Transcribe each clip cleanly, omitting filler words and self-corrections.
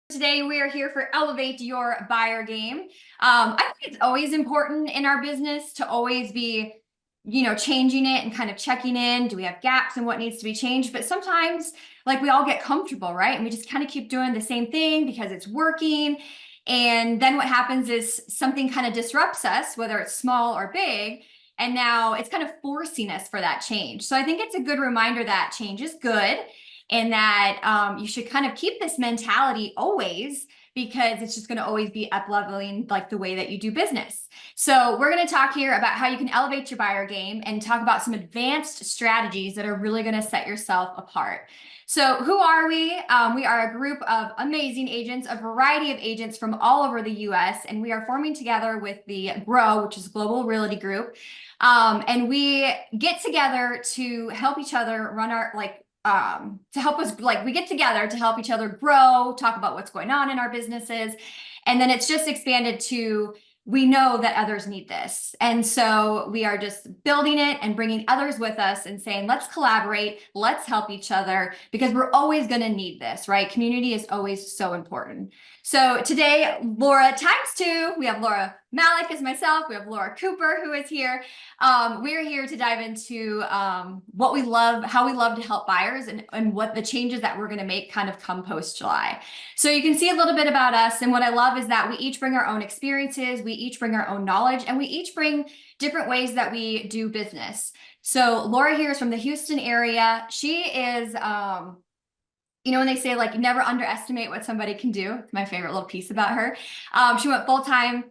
Today we are here for Elevate Your Buyer Game. I think it's always important in our business to always be, changing it and kind of checking in. Do we have gaps in what needs to be changed? But sometimes, like, we all get comfortable, right? And we just kind of keep doing the same thing because it's working. And then what happens is something kind of disrupts us, whether it's small or big. And now it's kind of forcing us for that change. So I think it's a good reminder that change is good and that you should kind of keep this mentality always, because it's just going to always be up leveling like the way that you do business. So we're going to talk here about how you can elevate your buyer game and talk about some advanced strategies that are really going to set yourself apart. So who are we? We are a group of amazing agents, a variety of agents from all over the US, and we are forming together with the GROW, which is Global Realty Group. And we get together to help each other run our, to help us, we get together to help each other grow, talk about what's going on in our businesses. And then it's just expanded to, we know that others need this. And so we are just building it and bringing others with us and saying, let's collaborate, let's help each other, because we're always going to need this, right? Community is always so important. So today, Laura times two, we have Laura Malec as myself, we have Laura Cooper who is here. We're here to dive into what we love, how we love to help buyers, and what the changes that we're going to make kind of come post-July. So you can see a little bit about us. And what I love is that we each bring our own experiences, we each bring our own knowledge, and we each bring different ways that we do business. So Laura here is from the Houston area. She is, when they say like never underestimate what somebody can do, it's my favorite little piece about her. She went full-time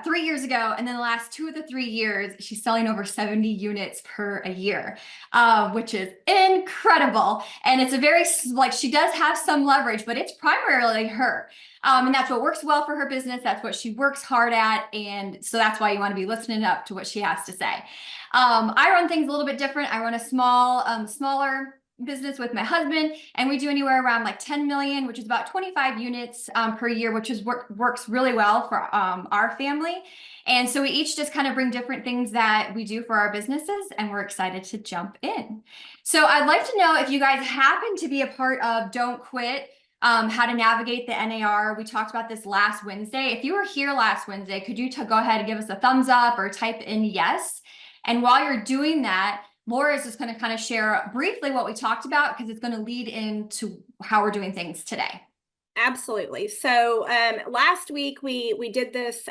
3 years ago, and then the last 2 of the 3 years, she's selling over 70 units per a year, which is incredible. And it's a very, she does have some leverage, but it's primarily her. And that's what works well for her business. That's what she works hard at. And so that's why you want to be listening up to what she has to say. I run things a little bit different. I run a smaller business with my husband, and we do anywhere around like 10 million, which is about 25 units per year, which is works really well for our family. And so we each just kind of bring different things that we do for our businesses, and we're excited to jump in. So I'd like to know if you guys happen to be a part of Don't Quit, how to navigate the NAR. We talked about this last Wednesday. If you were here last Wednesday, could you go ahead and give us a thumbs up or type in yes? And while you're doing that, Laura is just going to kind of share briefly what we talked about, because it's going to lead into how we're doing things today. Absolutely. So last week we did this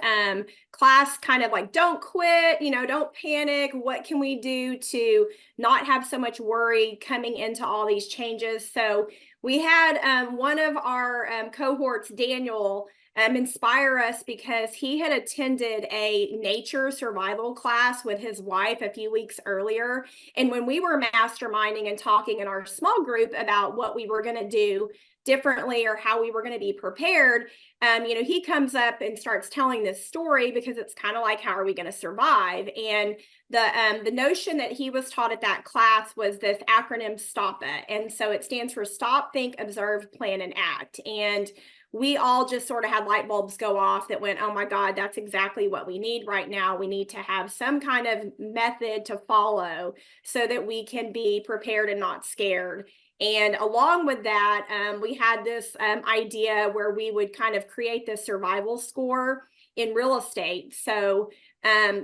class, kind of like don't quit, don't panic. What can we do to not have so much worry coming into all these changes? So we had one of our cohorts, Daniel, inspire us, because he had attended a nature survival class with his wife a few weeks earlier. And when we were masterminding and talking in our small group about what we were going to do differently or how we were going to be prepared, he comes up and starts telling this story, because it's kind of like, how are we going to survive? And the notion that he was taught at that class was this acronym STOP-IT. And so it stands for Stop, Think, Observe, Plan, and Act. And we all just sort of had light bulbs go off that went, oh my God, that's exactly what we need right now. We need to have some kind of method to follow so that we can be prepared and not scared. And along with that, we had this idea where we would kind of create this survival score in real estate. So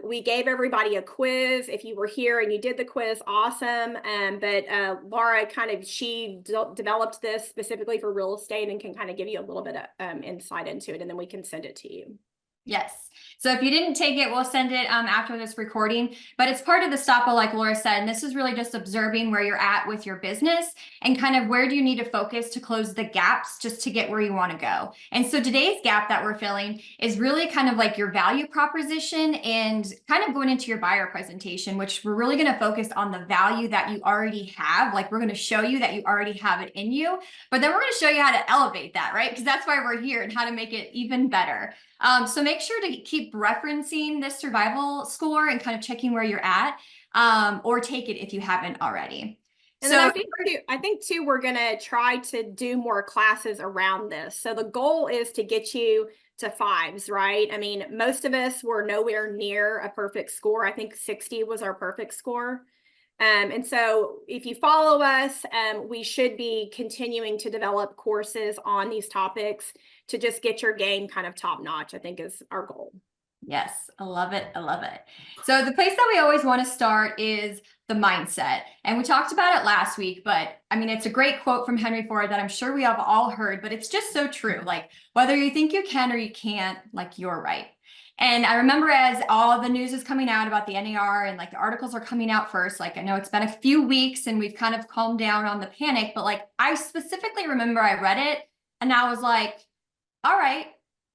we gave everybody a quiz. If you were here and you did the quiz, awesome. But Laura she developed this specifically for real estate and can kind of give you a little bit of insight into it, and then we can send it to you. Yes. So if you didn't take it, we'll send it after this recording, but it's part of the STOPA, like Laura said, and this is really just observing where you're at with your business and kind of where do you need to focus to close the gaps just to get where you want to go. And so today's gap that we're filling is really kind of like your value proposition and kind of going into your buyer presentation, which we're really going to focus on the value that you already have. Like, we're going to show you that you already have it in you, but then we're going to show you how to elevate that, right? Because that's why we're here, and how to make it even better. So make sure to keep referencing this survival score and kind of checking where you're at, or take it if you haven't already. And then I think too, we're going to try to do more classes around this. So the goal is to get you to 5s, right? I mean, most of us were nowhere near a perfect score. I think 60 was our perfect score. And so if you follow us, we should be continuing to develop courses on these topics to just get your game kind of top notch, I think is our goal. Yes, I love it. I love it. So the place that we always want to start is the mindset. And we talked about it last week, but I mean, it's a great quote from Henry Ford that I'm sure we have all heard, but it's just so true. Like, whether you think you can or you can't, like, you're right. And I remember as all the news is coming out about the NAR and like the articles are coming out first, like I know it's been a few weeks and we've kind of calmed down on the panic, but like I specifically remember I read it and I was like, all right,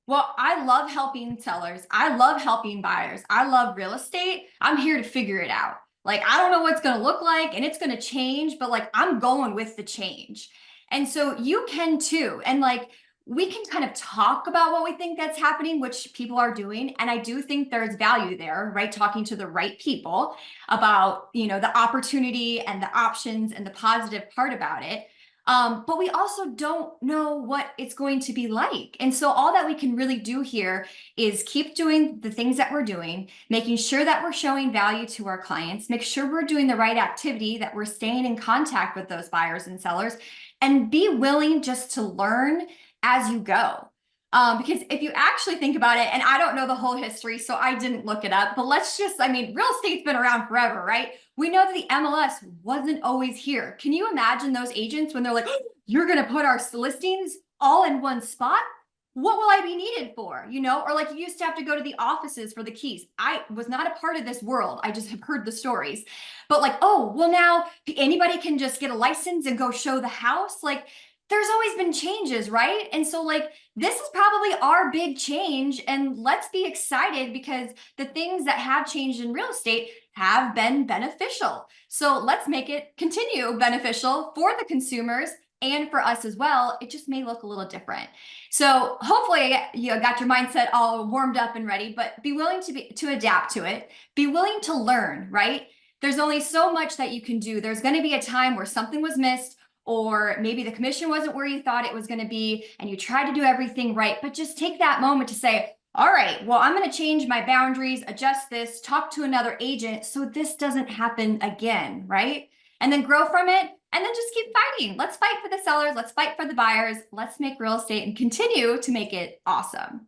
well, I love helping sellers. I love helping buyers. I love real estate. I'm here to figure it out. Like, I don't know what it's going to look like and it's going to change, but like, I'm going with the change. And so you can too. And like, we can kind of talk about what we think that's happening, which people are doing. And I do think there's value there, right? Talking to the right people about, the opportunity and the options and the positive part about it. But we also don't know what it's going to be like. And so all that we can really do here is keep doing the things that we're doing, making sure that we're showing value to our clients, make sure we're doing the right activity, that we're staying in contact with those buyers and sellers, and be willing just to learn as you go. Because if you actually think about it, and I don't know the whole history, so I didn't look it up, but real estate's been around forever, right? We know that the MLS wasn't always here. Can you imagine those agents when they're like, oh, you're going to put our listings all in one spot? What will I be needed for? Or like you used to have to go to the offices for the keys. I was not a part of this world. I just have heard the stories. But like, oh, well, now anybody can just get a license and go show the house. Like, there's always been changes, right? And so like, this is probably our big change. And let's be excited because the things that have changed in real estate have been beneficial. So let's make it continue beneficial for the consumers and for us as well. It just may look a little different. So hopefully you got your mindset all warmed up and ready, but be willing to adapt to it. Be willing to learn, right? There's only so much that you can do. There's going to be a time where something was missed, or maybe the commission wasn't where you thought it was going to be, and you tried to do everything right, but just take that moment to say, all right, well, I'm going to change my boundaries, adjust this, talk to another agent so this doesn't happen again, right? And then grow from it, and then just keep fighting. Let's fight for the sellers. Let's fight for the buyers. Let's make real estate and continue to make it awesome.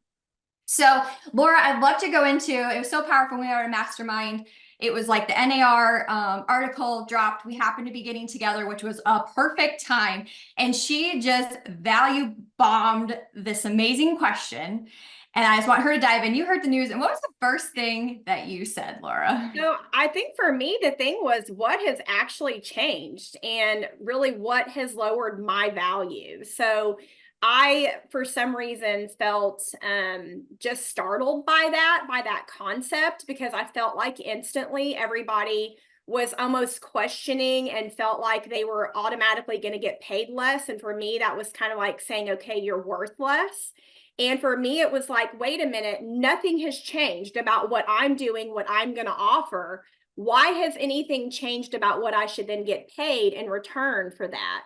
So, Laura, I'd love to go into, it was so powerful when we were at a mastermind. It was like the NAR article dropped. We happened to be getting together, which was a perfect time. And she just value bombed this amazing question. And I just want her to dive in. You heard the news. And what was the first thing that you said, Laura? So I think for me, the thing was what has actually changed and really what has lowered my value. So I, for some reason, felt just startled by that concept, because I felt like instantly everybody was almost questioning and felt like they were automatically going to get paid less. And for me, that was kind of like saying, okay, you're worth less. And for me, it was like, wait a minute, nothing has changed about what I'm doing, what I'm going to offer. Why has anything changed about what I should then get paid in return for that?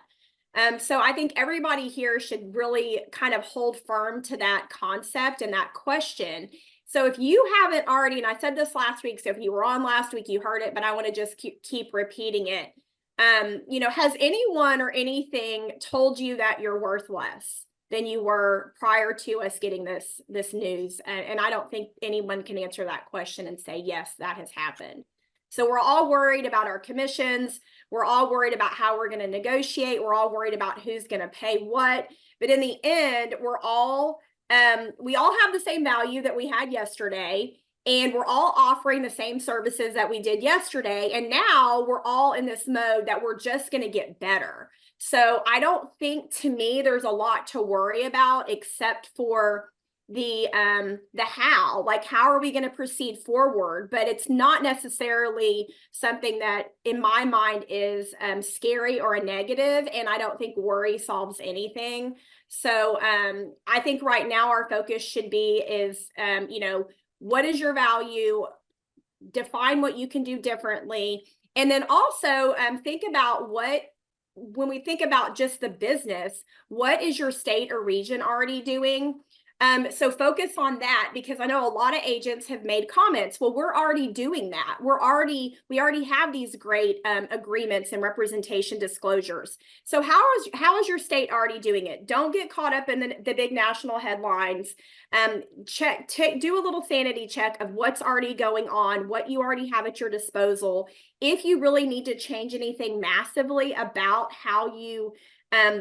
So I think everybody here should really kind of hold firm to that concept and that question. So if you haven't already, and I said this last week, so if you were on last week, you heard it, but I want to just keep repeating it. Has anyone or anything told you that you're worth less than you were prior to us getting this news? And I don't think anyone can answer that question and say, yes, that has happened. So we're all worried about our commissions. We're all worried about how we're going to negotiate. We're all worried about who's going to pay what. But in the end, we all have the same value that we had yesterday. And we're all offering the same services that we did yesterday. And now we're all in this mode that we're just going to get better. So I don't think, to me, there's a lot to worry about except for the how, like, how are we going to proceed forward? But it's not necessarily something that in my mind is scary or a negative. And I don't think worry solves anything. So I think right now our focus should be is, what is your value? Define what you can do differently. And then also think about when we think about just the business, what is your state or region already doing? So focus on that, because I know a lot of agents have made comments. Well, we're already doing that. We already have these great agreements and representation disclosures. So how is your state already doing it? Don't get caught up in the big national headlines. Do a little sanity check of what's already going on, what you already have at your disposal. If you really need to change anything massively about how you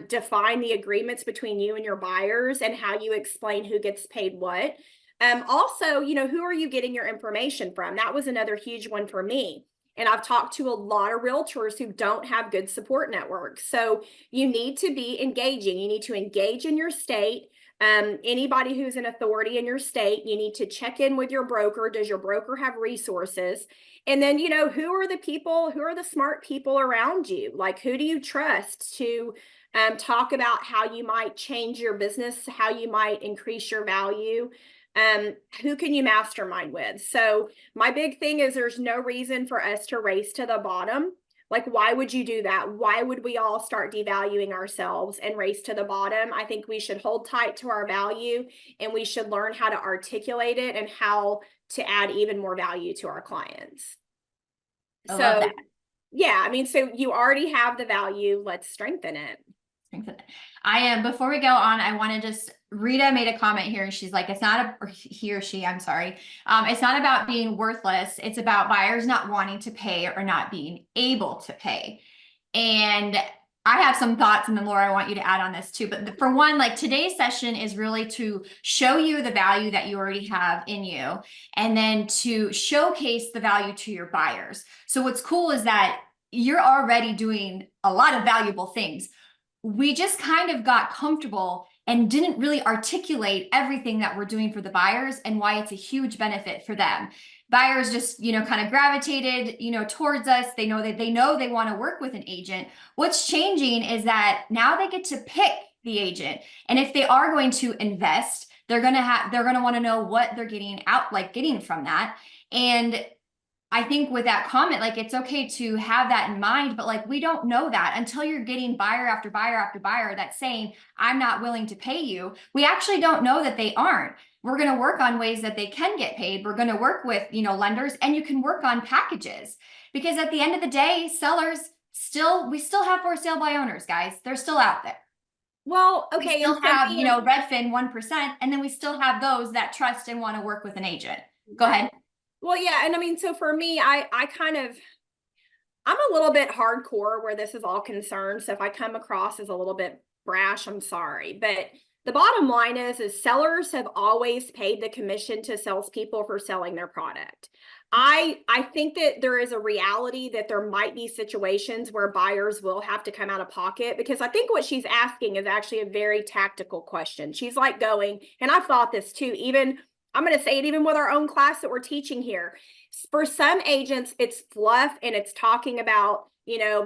define the agreements between you and your buyers and how you explain who gets paid what. Also, who are you getting your information from? That was another huge one for me. And I've talked to a lot of realtors who don't have good support networks. So you need to be engaging. You need to engage in your state. Anybody who's an authority in your state, you need to check in with your broker. Does your broker have resources? And then, who are the smart people around you? Like, who do you trust to talk about how you might change your business, how you might increase your value? Who can you mastermind with? So my big thing is there's no reason for us to race to the bottom. Like, why would you do that? Why would we all start devaluing ourselves and race to the bottom? I think we should hold tight to our value, and we should learn how to articulate it and how to add even more value to our clients. I love that. Yeah, I mean, so you already have the value. Let's strengthen it. I am, before we go on, I want to just, Rita made a comment here and she's like, it's not or he or she, I'm sorry. It's not about being worthless. It's about buyers not wanting to pay or not being able to pay. And I have some thoughts, and then Laura, I want you to add on this too. But for one, like, today's session is really to show you the value that you already have in you, and then to showcase the value to your buyers. So what's cool is that you're already doing a lot of valuable things. We just kind of got comfortable and didn't really articulate everything that we're doing for the buyers and why it's a huge benefit for them. Buyers just, kind of gravitated, towards us. They know they want to work with an agent. What's changing is that now they get to pick the agent. And if they are going to invest, they're going to want to know what they're getting from that. And I think with that comment, like, it's okay to have that in mind, but like, we don't know that until you're getting buyer after buyer after buyer that's saying, I'm not willing to pay you. We actually don't know that they aren't. We're going to work on ways that they can get paid. We're going to work with, lenders, and you can work on packages, because at the end of the day, sellers we still have for sale by owners, guys. They're still out there. Well, okay. We still have, Redfin 1%, and then we still have those that trust and want to work with an agent. Go ahead. Well, yeah. And I mean, so for me, I'm a little bit hardcore where this is all concerned. So if I come across as a little bit brash, I'm sorry. But the bottom line is sellers have always paid the commission to salespeople for selling their product. I think that there is a reality that there might be situations where buyers will have to come out of pocket, because I think what she's asking is actually a very tactical question. She's like going, and I've thought this too, I'm going to say it even with our own class that we're teaching here. For some agents, it's fluff and it's talking about,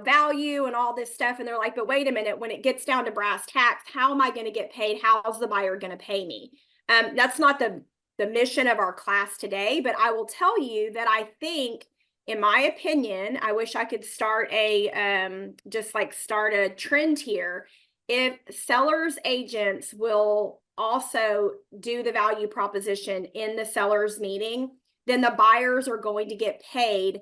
value and all this stuff. And they're like, but wait a minute, when it gets down to brass tacks, how am I going to get paid? How's the buyer going to pay me? That's not the mission of our class today, but I will tell you that I think, in my opinion, I wish I could start start a trend here. If sellers agents will also do the value proposition in the seller's meeting, then the buyers are going to get paid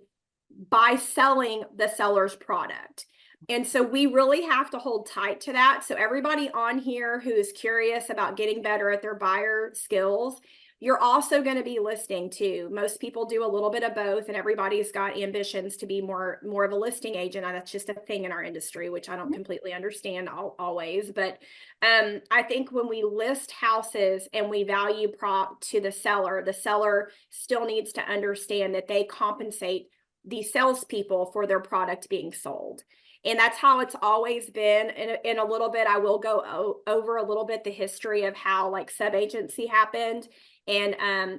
by selling the seller's product. And so we really have to hold tight to that. So everybody on here who is curious about getting better at their buyer skills, you're also going to be listening to. Most people do a little bit of both, and everybody's got ambitions to be more of a listing agent. And that's just a thing in our industry, which I don't completely understand always. But I think when we list houses and we value prop to the seller still needs to understand that they compensate the salespeople for their product being sold. And that's how it's always been. In a little bit, I will go over a little bit the history of how like sub-agency happened. And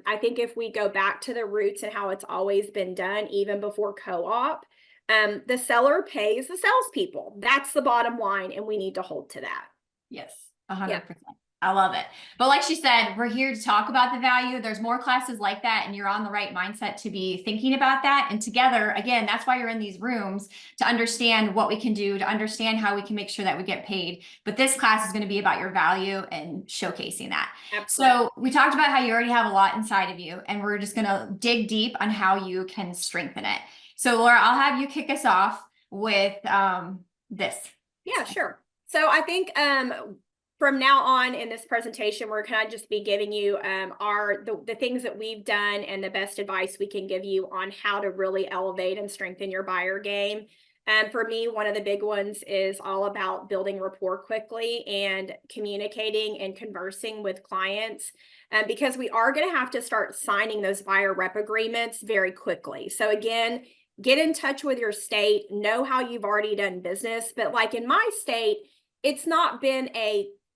I think if we go back to the roots and how it's always been done, even before co-op, the seller pays the salespeople. That's the bottom line, and we need to hold to that. Yes, 100%. I love it. But like she said, we're here to talk about the value. There's more classes like that, and you're on the right mindset to be thinking about that. And together, again, that's why you're in these rooms, to understand what we can do, to understand how we can make sure that we get paid. But this class is going to be about your value and showcasing that. Absolutely. So we talked about how you already have a lot inside of you, and we're just going to dig deep on how you can strengthen it. So Laura, I'll have you kick us off with this. Yeah, sure. So I think from now on in this presentation, we're kind of just be giving you the things that we've done and the best advice we can give you on how to really elevate and strengthen your buyer game. For me, one of the big ones is all about building rapport quickly and communicating and conversing with clients, because we are going to have to start signing those buyer rep agreements very quickly. So again, get in touch with your state, know how you've already done business. But like in my state, it's not been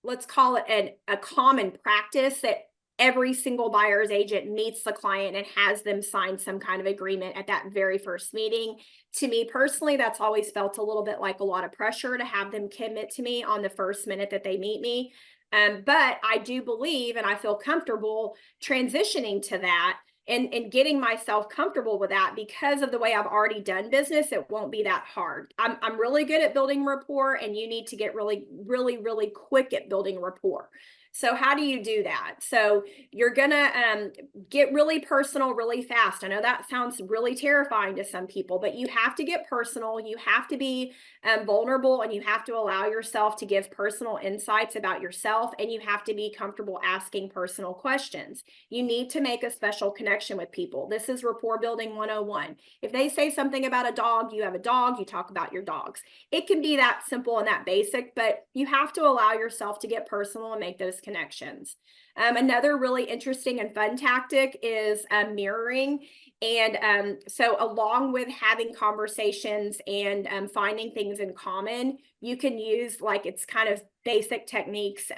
let's call it a common practice that every single buyer's agent meets the client and has them sign some kind of agreement at that very first meeting. To me personally, that's always felt a little bit like a lot of pressure to have them commit to me on the first minute that they meet me. But I do believe, and I feel comfortable transitioning to that and getting myself comfortable with that because of the way I've already done business. It won't be that hard. I'm really good at building rapport, and you need to get really, really, really quick at building rapport. So how do you do that? So you're gonna get really personal really fast. I know that sounds really terrifying to some people, but you have to get personal. You have to be vulnerable, and you have to allow yourself to give personal insights about yourself, and you have to be comfortable asking personal questions. You need to make a special connection with people. This is rapport building 101. If they say something about a dog, you have a dog, you talk about your dogs. It can be that simple and that basic, but you have to allow yourself to get personal and make those connections. Another really interesting and fun tactic is mirroring. And so along with having conversations and finding things in common, you can use, like, it's kind of basic techniques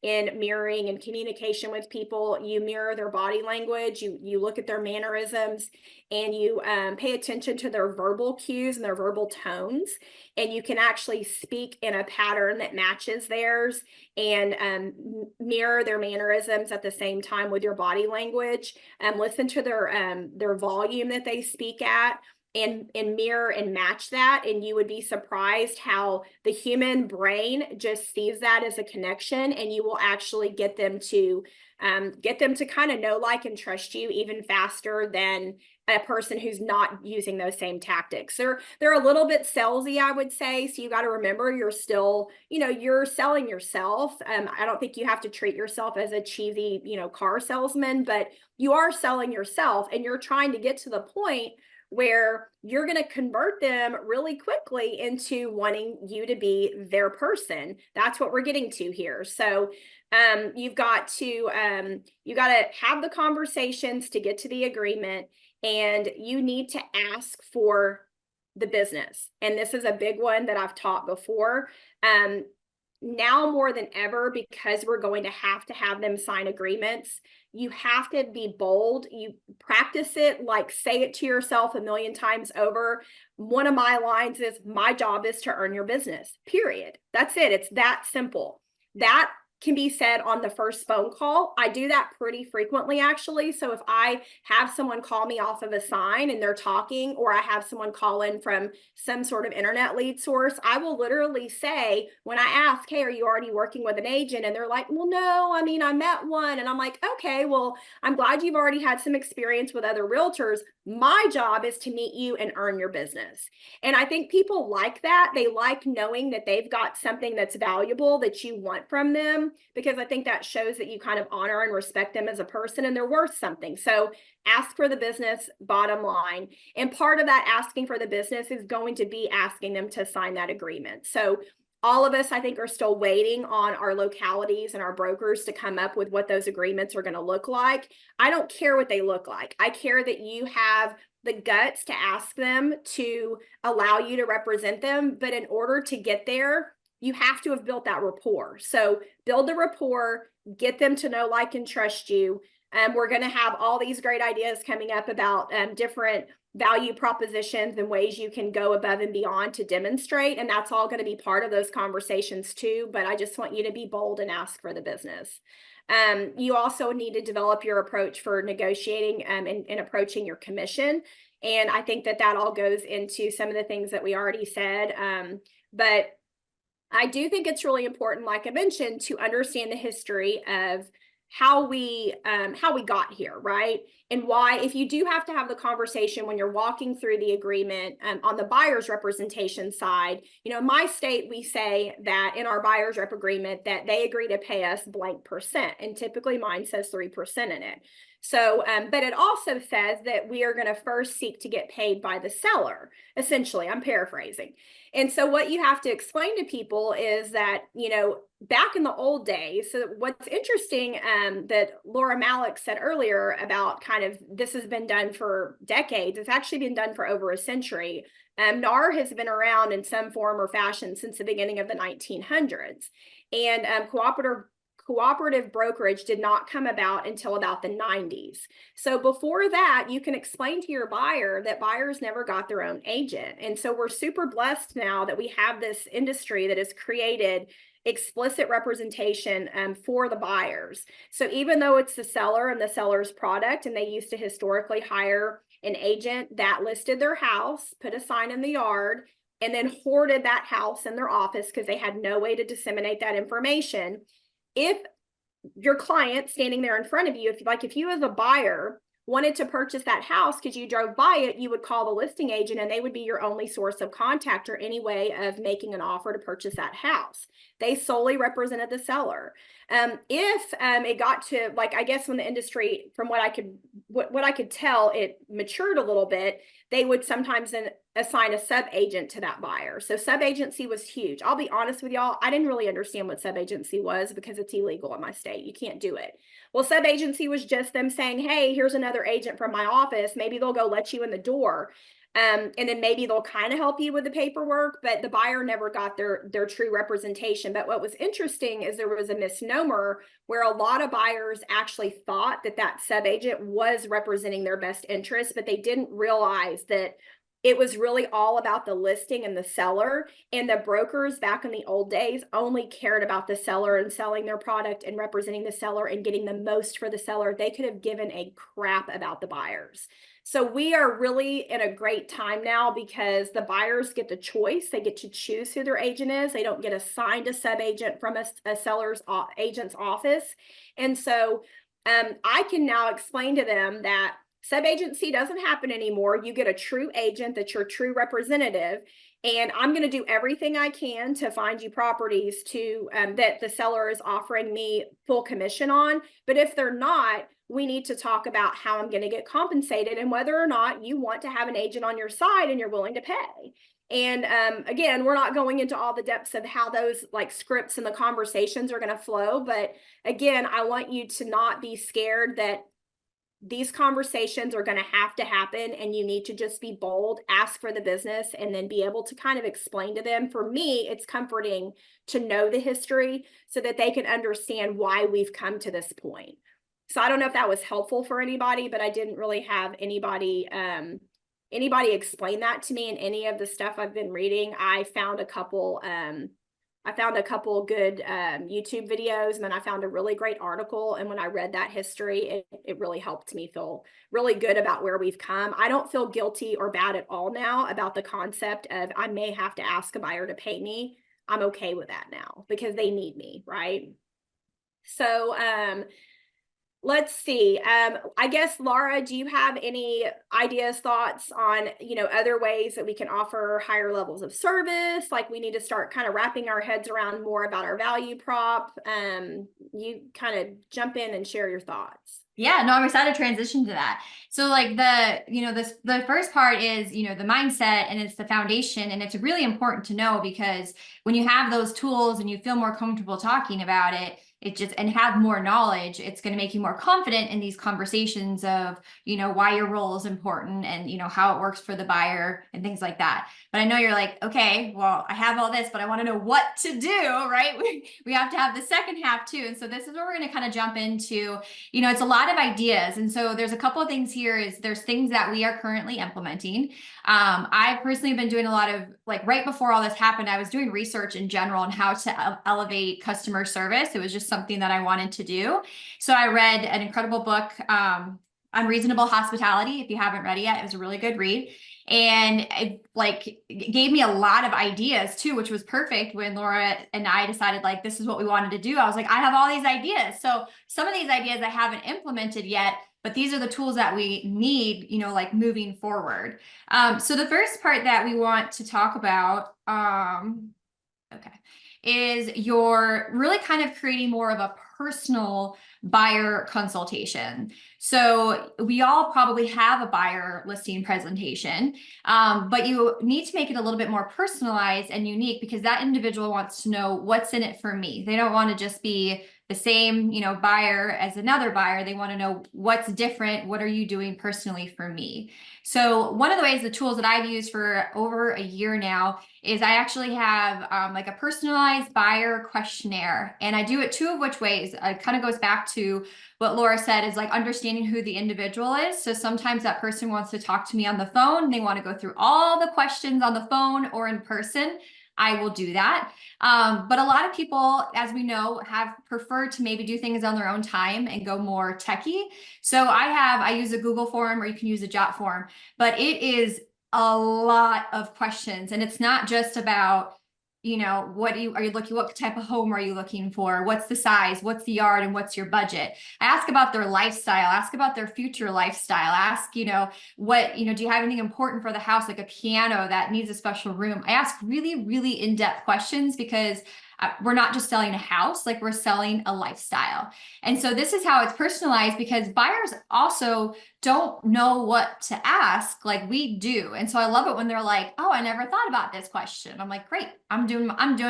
in mirroring and communication with people. You mirror their body language, you look at their mannerisms, and you pay attention to their verbal cues and their verbal tones, and you can actually speak in a pattern that matches theirs and mirror their mannerisms at the same time with your body language. Listen to their volume that they speak at, and mirror and match that, and you would be surprised how the human brain just sees that as a connection, and you will actually get them to kind of know, like, and trust you even faster than a person who's not using those same tactics. They're a little bit salesy, I would say. So you got to remember, you're still, you're selling yourself. I don't think you have to treat yourself as a cheesy, car salesman, but you are selling yourself, and you're trying to get to the point where you're going to convert them really quickly into wanting you to be their person. That's what we're getting to here. So you've got to have the conversations to get to the agreement, and you need to ask for the business. And this is a big one that I've taught before. Now more than ever, because we're going to have them sign agreements, you have to be bold. You practice it, like, say it to yourself a million times over. One of my lines is, my job is to earn your business, period. That's it. It's that simple. That can be said on the first phone call. I do that pretty frequently, actually. So if I have someone call me off of a sign and they're talking, or I have someone call in from some sort of internet lead source, I will literally say, when I ask, hey, are you already working with an agent? And they're like, well, no, I mean, I met one. And I'm like, okay, well, I'm glad you've already had some experience with other realtors. My job is to meet you and earn your business. And I think people like that. They like knowing that they've got something that's valuable that you want from them, because I think that shows that you kind of honor and respect them as a person, and they're worth something. So ask for the business, bottom line. And part of that asking for the business is going to be asking them to sign that agreement. So all of us, I think, are still waiting on our localities and our brokers to come up with what those agreements are going to look like. I don't care what they look like. I care that you have the guts to ask them to allow you to represent them. But in order to get there, you have to have built that rapport. So build the rapport, get them to know, like, and trust you. We're going to have all these great ideas coming up about different value propositions and ways you can go above and beyond to demonstrate. And that's all going to be part of those conversations too. But I just want you to be bold and ask for the business. You also need to develop your approach for negotiating and approaching your commission. And I think that all goes into some of the things that we already said. But I do think it's really important, like I mentioned, to understand the history of how we got here, right? And why, if you do have to have the conversation when you're walking through the agreement on the buyer's representation side, you know, in my state, we say that in our buyer's rep agreement that they agree to pay us blank percent. And typically mine says 3% in it. So, but it also says that we are going to first seek to get paid by the seller. Essentially, I'm paraphrasing. And so what you have to explain to people is that, you know, back in the old days, so what's interesting that Laura Malec said earlier about kind of this has been done for decades, it's actually been done for over a century. NAR has been around in some form or fashion since the beginning of the 1900s. And cooperative brokerage did not come about until about the 90s. So before that, you can explain to your buyer that buyers never got their own agent. And so we're super blessed now that we have this industry that has created explicit representation for the buyers. So even though it's the seller and the seller's product, and they used to historically hire an agent that listed their house, put a sign in the yard, and then hoarded that house in their office because they had no way to disseminate that information. If your client standing there in front of you, if you as a buyer wanted to purchase that house because you drove by it, you would call the listing agent and they would be your only source of contact or any way of making an offer to purchase that house. They solely represented the seller. If it got to, like, I guess when the industry, from what I could tell, it matured a little bit, they would sometimes then assign a sub-agent to that buyer. So sub-agency was huge. I'll be honest with y'all, I didn't really understand what sub-agency was because it's illegal in my state. You can't do it. Well, sub-agency was just them saying, hey, here's another agent from my office. Maybe they'll go let you in the door. And then maybe they'll kind of help you with the paperwork, but the buyer never got their true representation. But what was interesting is there was a misnomer where a lot of buyers actually thought that sub-agent was representing their best interest, but they didn't realize that it was really all about the listing and the seller, and the brokers back in the old days only cared about the seller and selling their product and representing the seller and getting the most for the seller. They could have given a crap about the buyers. So we are really in a great time now because the buyers get the choice. They get to choose who their agent is. They don't get assigned a sub-agent from a seller's agent's office. And so I can now explain to them that sub-agency doesn't happen anymore. You get a true agent that's your true representative. And I'm going to do everything I can to find you properties to that the seller is offering me full commission on. But if they're not, we need to talk about how I'm going to get compensated and whether or not you want to have an agent on your side and you're willing to pay. And again, we're not going into all the depths of how those like scripts and the conversations are going to flow. But again, I want you to not be scared that these conversations are going to happen, and you need to just be bold, ask for the business, and then be able to kind of explain to them. For me, it's comforting to know the history so that they can understand why we've come to this point. So I don't know if that was helpful for anybody, but I didn't really have anybody explain that to me in any of the stuff I've been reading. I found a couple good YouTube videos, and then I found a really great article. And when I read that history, it really helped me feel really good about where we've come. I don't feel guilty or bad at all now about the concept of I may have to ask a buyer to pay me. I'm okay with that now because they need me, right? So let's see. I guess, Laura, do you have any ideas, thoughts on, other ways that we can offer higher levels of service? Like we need to start kind of wrapping our heads around more about our value prop. You kind of jump in and share your thoughts. Yeah, no, I'm excited to transition to that. So like the first part is, the mindset, and it's the foundation, and it's really important to know because when you have those tools and you feel more comfortable talking about it, it just, and have more knowledge, it's going to make you more confident in these conversations of, why your role is important and, how it works for the buyer and things like that. But I know you're like, okay, well, I have all this, but I want to know what to do, right? We have to have the second half too. And so this is where we're going to kind of jump into, it's a lot of ideas. And so there's a couple of things here is there's things that we are currently implementing. I personally have been doing a lot of, like, right before all this happened, I was doing research in general on how to elevate customer service. It was just something that I wanted to do. So I read an incredible book, Unreasonable Hospitality. If you haven't read it yet, it was a really good read. And it gave me a lot of ideas too, which was perfect when Laura and I decided, like, this is what we wanted to do. I was like, I have all these ideas. So some of these ideas I haven't implemented yet, but these are the tools that we need, like, moving forward. So the first part that we want to talk about, okay, is you're really kind of creating more of a personal buyer consultation. So we all probably have a buyer listing presentation, but you need to make it a little bit more personalized and unique because that individual wants to know what's in it for me. They don't want to just be the same, buyer as another buyer. They want to know what's different. What are you doing personally for me? So one of the ways, the tools that I've used for over a year now is I actually have like a personalized buyer questionnaire, and I do it two of which ways. It kind of goes back to what Laura said is like understanding who the individual is. So sometimes that person wants to talk to me on the phone. They want to go through all the questions on the phone or in person. I will do that. But a lot of people, as we know, have preferred to maybe do things on their own time and go more techie. So I use a Google form, or you can use a Jot form, but it is a lot of questions. And it's not just about, what type of home are you looking for? What's the size? What's the yard? And what's your budget? I ask about their lifestyle, ask about their future lifestyle, ask, do you have anything important for the house, like a piano that needs a special room? I ask really, really in-depth questions because we're not just selling a house, like, we're selling a lifestyle. And so this is how it's personalized, because buyers also don't know what to ask like we do. And so I love it when they're like, oh, I never thought about this question. I'm like, great, I'm doing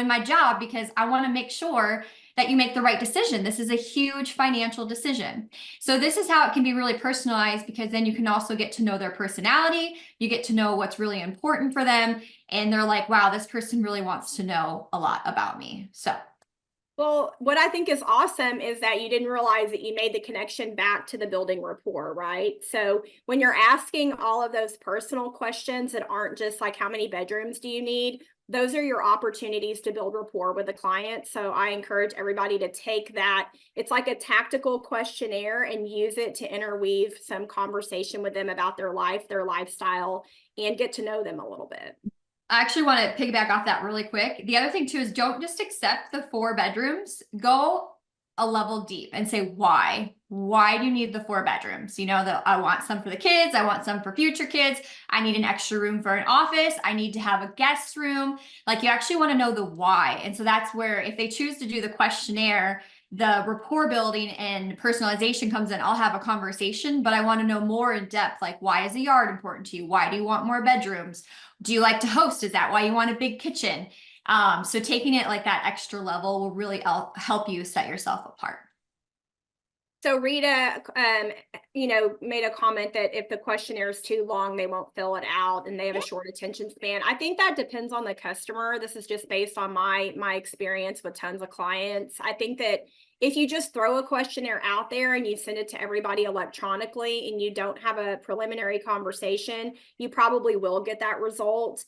my job because I want to make sure that you make the right decision. This is a huge financial decision. So this is how it can be really personalized, because then you can also get to know their personality. You get to know what's really important for them. And they're like, wow, this person really wants to know a lot about me. So. Well, what I think is awesome is that you didn't realize that you made the connection back to the building rapport, right? So when you're asking all of those personal questions that aren't just like, how many bedrooms do you need? Those are your opportunities to build rapport with the client. So I encourage everybody to take that. It's like a tactical questionnaire and use it to interweave some conversation with them about their life, their lifestyle, and get to know them a little bit. I actually want to piggyback off that really quick. The other thing too is don't just accept the 4 bedrooms. Go a level deep and say, why? Why do you need the 4 bedrooms? That I want some for the kids. I want some for future kids. I need an extra room for an office. I need to have a guest room. Like, you actually want to know the why. And so that's where, if they choose to do the questionnaire, the rapport building and personalization comes in. I'll have a conversation, but I want to know more in depth. Like, why is a yard important to you? Why do you want more bedrooms? Do you like to host? Is that why you want a big kitchen? So taking it like that extra level will really help you set yourself apart. So Rita, made a comment that if the questionnaire is too long, they won't fill it out and they have a short attention span. I think that depends on the customer. This is just based on my experience with tons of clients. I think that if you just throw a questionnaire out there and you send it to everybody electronically and you don't have a preliminary conversation, you probably will get that result.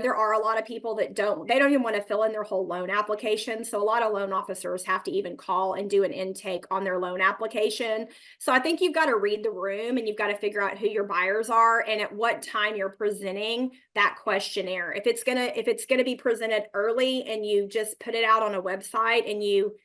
There are a lot of people that don't even want to fill in their whole loan application. So a lot of loan officers have to even call and do an intake on their loan application. So I think you've got to read the room and you've got to figure out who your buyers are and at what time you're presenting that questionnaire. If it's gonna be presented early and you just put it out on a website and you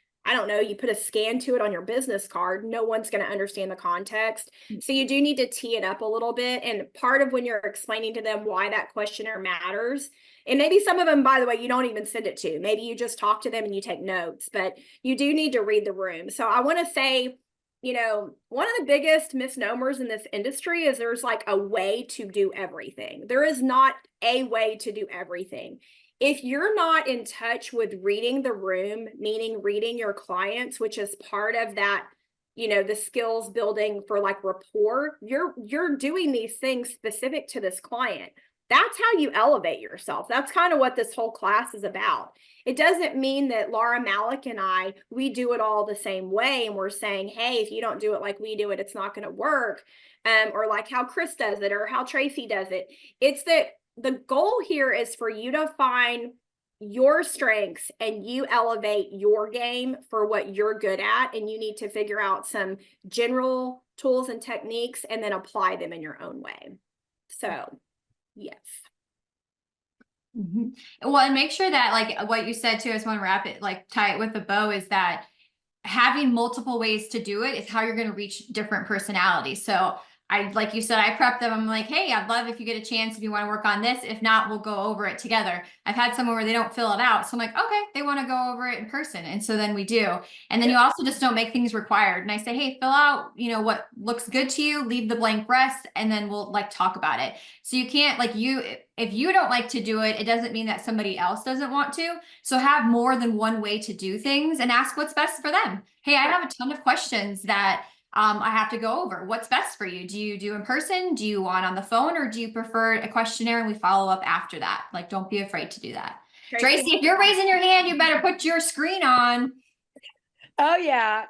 put a scan to it on your business card, no one's going to understand the context. So you do need to tee it up a little bit. And part of when you're explaining to them why that questionnaire matters, and maybe some of them, by the way, you don't even send it to. Maybe you just talk to them and you take notes, but you do need to read the room. So I want to say, one of the biggest misnomers in this industry is there's like a way to do everything. There is not a way to do everything. if you're not in touch with reading the room, meaning reading your clients, which is part of that, the skills building for like rapport, you're doing these things specific to this client. That's how you elevate yourself. That's kind of what this whole class is about. It doesn't mean that Laura, Malec, and we do it all the same way. And we're saying, hey, if you don't do it like we do it, it's not going to work. Or like how Chris does it or how Tracy does it. It's that the goal here is for you to find your strengths and you elevate your game for what you're good at. And you need to figure out some general tools and techniques and then apply them in your own way. So, yes. Well, and make sure that like what you said too, I just want to wrap it, like tie it with a bow, is that having multiple ways to do it is how you're going to reach different personalities. So like you said, I prep them. I'm like, hey, I'd love if you get a chance, if you want to work on this. If not, we'll go over it together. I've had someone where they don't fill it out. So I'm like, okay, they want to go over it in person. And so then we do. And then you also just don't make things required. And I say, hey, fill out, what looks good to you, leave the blank rest, and then we'll like talk about it. So you can't if you don't like to do it, it doesn't mean that somebody else doesn't want to. So have more than one way to do things and ask what's best for them. Hey, I have a ton of questions that I have to go over. What's best for you? Do you do in person? Do you want on the phone, or do you prefer a questionnaire and we follow up after that? Like, don't be afraid to do that. Tracy, if you're raising your hand, you better put your screen on. Oh yeah.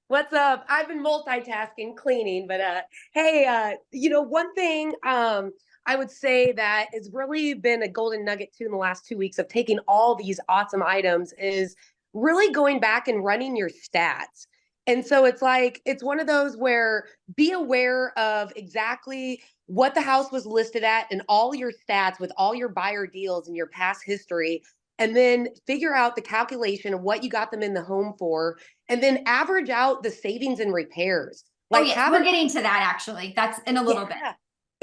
What's up? I've been multitasking, cleaning, but hey, one thing I would say that has really been a golden nugget too in the last 2 weeks of taking all these awesome items is really going back and running your stats. And so it's one of those where be aware of exactly what the house was listed at and all your stats with all your buyer deals and your past history, and then figure out the calculation of what you got them in the home for, and then average out the savings and repairs. Like, yes, we're getting to that actually. That's in a little bit.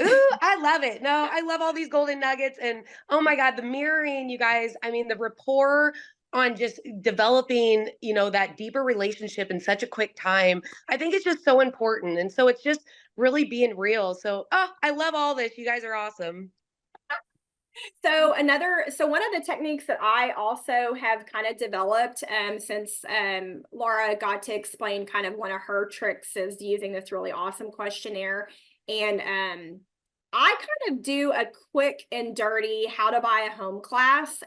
Ooh, I love it. No, I love all these golden nuggets. And oh my God, the mirroring, you guys, I mean, the rapport on just developing, that deeper relationship in such a quick time. I think it's just so important. And so it's just really being real. So, I love all this. You guys are awesome. So one of the techniques that I also have kind of developed since Laura got to explain kind of one of her tricks is using this really awesome questionnaire. And I kind of do a quick and dirty how to buy a home class.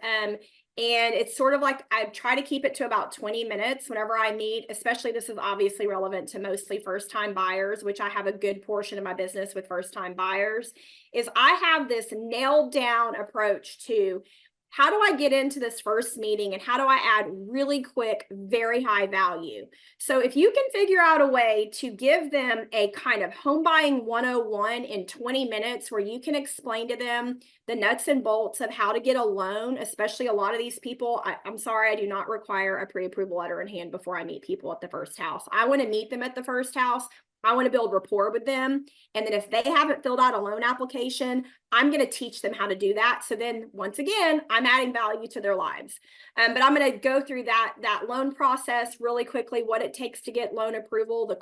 And it's sort of like I try to keep it to about 20 minutes whenever I meet, especially this is obviously relevant to mostly first-time buyers, which I have a good portion of my business with first-time buyers, is I have this nailed down approach to how do I get into this first meeting and how do I add really quick, very high value? So if you can figure out a way to give them a kind of home buying 101 in 20 minutes where you can explain to them the nuts and bolts of how to get a loan, especially a lot of these people, I'm sorry, I do not require a pre-approval letter in hand before I meet people at the first house. I want to meet them at the first house. I want to build rapport with them. And then if they haven't filled out a loan application, I'm going to teach them how to do that. So then once again, I'm adding value to their lives. But I'm going to go through that loan process really quickly, what it takes to get loan approval,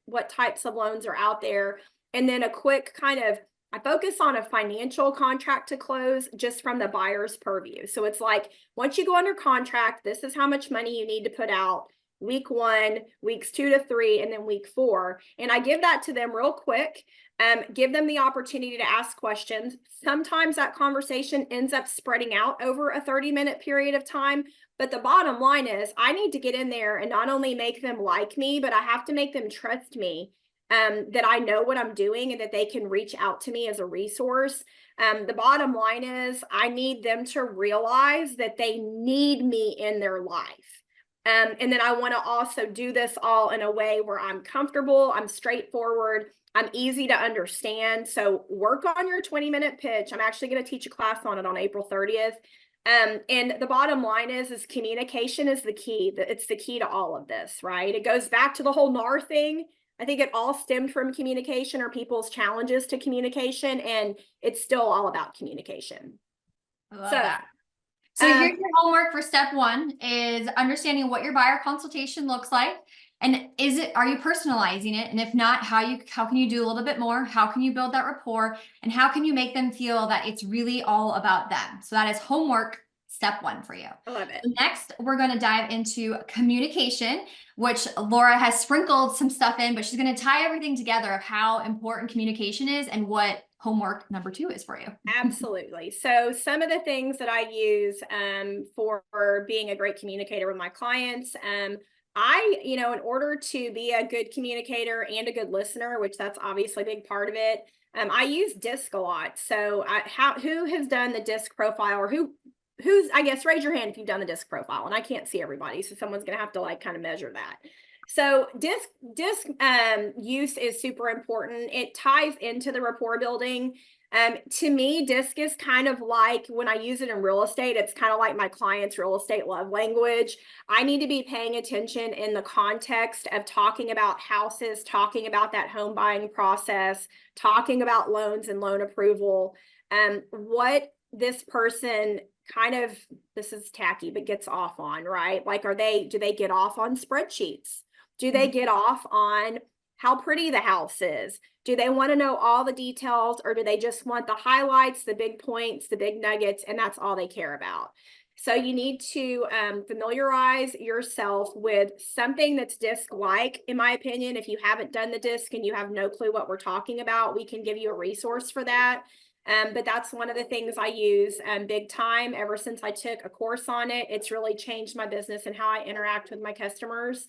what types of loans are out there. And then a quick I focus on a financial contract to close just from the buyer's purview. So it's like, once you go under contract, this is how much money you need to put out. Week 1, weeks 2 to 3, and then week 4. And I give that to them real quick, give them the opportunity to ask questions. Sometimes that conversation ends up spreading out over a 30-minute period of time. But the bottom line is I need to get in there and not only make them like me, but I have to make them trust me, that I know what I'm doing and that they can reach out to me as a resource. The bottom line is I need them to realize that they need me in their life. And then I want to also do this all in a way where I'm comfortable, I'm straightforward, I'm easy to understand. So work on your 20-minute pitch. I'm actually going to teach a class on it on April 30th. And the bottom line is communication is the key. It's the key to all of this, right? It goes back to the whole NAR thing. I think it all stemmed from communication or people's challenges to communication, and it's still all about communication. I love that. So here's your homework for step 1 is understanding what your buyer consultation looks like. And are you personalizing it? And if not, how can you do a little bit more? How can you build that rapport? And how can you make them feel that it's really all about them? So that is homework step 1 for you. I love it. Next, we're going to dive into communication, which Laura has sprinkled some stuff in, but she's going to tie everything together of how important communication is and what homework number 2 is for you. Absolutely. So some of the things that I use for being a great communicator with my clients, in order to be a good communicator and a good listener, which that's obviously a big part of it, I use DISC a lot. So who has done the DISC profile, or who's, I guess, raise your hand if you've done the DISC profile, and I can't see everybody. So someone's going to have to like kind of measure that. So DISC use is super important. It ties into the rapport building. To me, DISC is kind of like when I use it in real estate, it's kind of like my client's real estate love language. I need to be paying attention in the context of talking about houses, talking about that home buying process, talking about loans and loan approval. What this person this is tacky, but gets off on, right? Like, do they get off on spreadsheets? Do they get off on how pretty the house is? Do they want to know all the details, or do they just want the highlights, the big points, the big nuggets, and that's all they care about? So you need to familiarize yourself with something that's DISC-like. In my opinion, if you haven't done the DISC and you have no clue what we're talking about, we can give you a resource for that. But that's one of the things I use big time. Ever since I took a course on it, it's really changed my business and how I interact with my customers.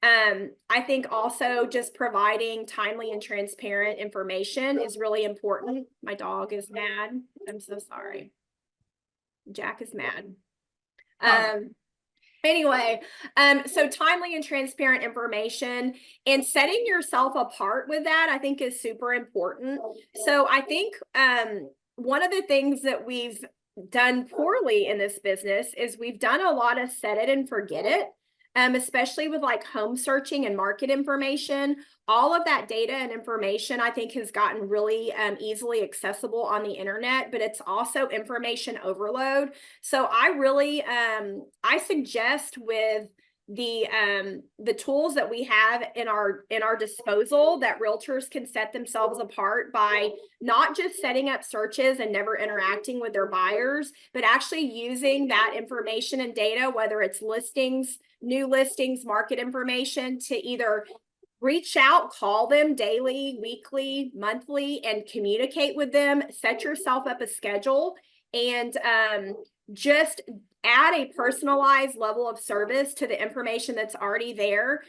I think also just providing timely and transparent information is really important. My dog is mad. I'm so sorry. Jack is mad. Anyway, so timely and transparent information and setting yourself apart with that, I think, is super important. So I think one of the things that we've done poorly in this business is we've done a lot of set it and forget it. Especially with like home searching and market information. All of that data and information, I think, has gotten really easily accessible on the internet, but it's also information overload. So I really, I suggest with the tools that we have in our disposal, that realtors can set themselves apart by not just setting up searches and never interacting with their buyers, but actually using that information and data, whether it's listings, new listings, market information, to either reach out, call them daily, weekly, monthly, and communicate with them. Set yourself up a schedule and just add a personalized level of service to the information that's already there.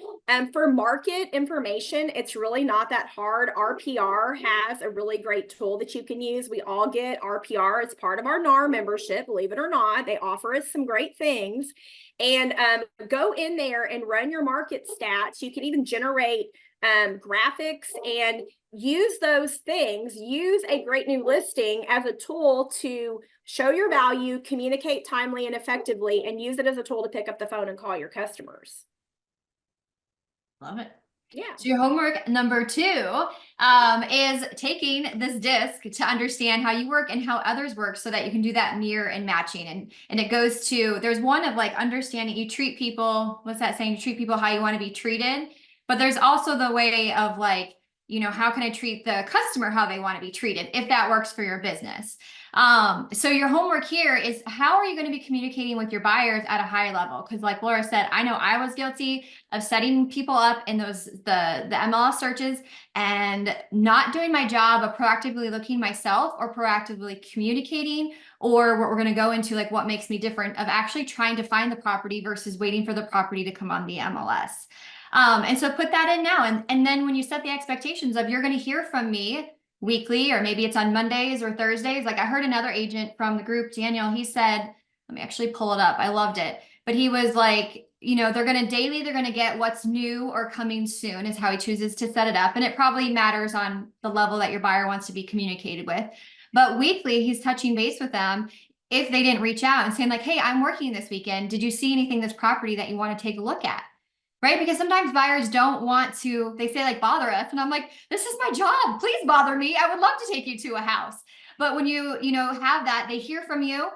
For market information, it's really not that hard. RPR has a really great tool that you can use. We all get RPR as part of our NAR membership, believe it or not. They offer us some great things. And go in there and run your market stats. You can even generate graphics and use those things. Use a great new listing as a tool to show your value, communicate timely and effectively, and use it as a tool to pick up the phone and call your customers. Love it. Yeah. So your homework number 2 is taking this DISC to understand how you work and how others work, so that you can do that mirror and matching. And it goes to, there's one of like understanding, you treat people, what's that saying? You treat people how you want to be treated. But there's also the way of like, how can I treat the customer how they want to be treated, if that works for your business. So your homework here is, how are you going to be communicating with your buyers at a high level? Because like Laura said, I know I was guilty of setting people up in the MLS searches and not doing my job of proactively looking myself, or proactively communicating, or what we're going to go into, like what makes me different, of actually trying to find the property versus waiting for the property to come on the MLS. And so put that in now. And then when you set the expectations of, you're going to hear from me weekly, or maybe it's on Mondays or Thursdays. Like I heard another agent from the group, Daniel, he said, let me actually pull it up. I loved it. But he was like, they're going to get what's new or coming soon, is how he chooses to set it up. And it probably matters on the level that your buyer wants to be communicated with. But weekly, he's touching base with them if they didn't reach out and saying like, hey, I'm working this weekend. Did you see anything this property that you want to take a look at? Right? Because sometimes buyers don't want to, they say like, bother us. And I'm like, this is my job. Please bother me. I would love to take you to a house. But when you have that, they hear from you.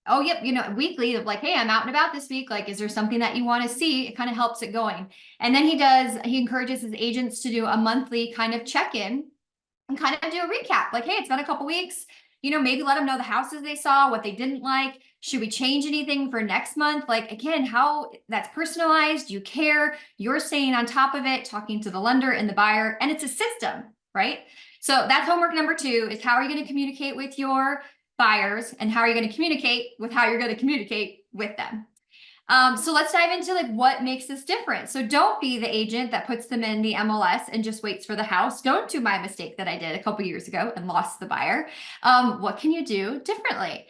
oh, yep, weekly of like, hey, I'm out and about this week. Like, is there something that you want to see? It kind of helps it going. And then he encourages his agents to do a monthly kind of check-in and kind of do a recap. Like, hey, it's been a couple weeks. Maybe let them know the houses they saw, what they didn't like. Should we change anything for next month? Like, again, how that's personalized, you care, you're staying on top of it, talking to the lender and the buyer, and it's a system, right? So that's homework number 2 is how are you going to communicate with your buyers and how are you going to communicate with how you're going to communicate with them. So let's dive into like what makes this different. So don't be the agent that puts them in the MLS and just waits for the house. Don't do my mistake that I did a couple years ago and lost the buyer. What can you do differently?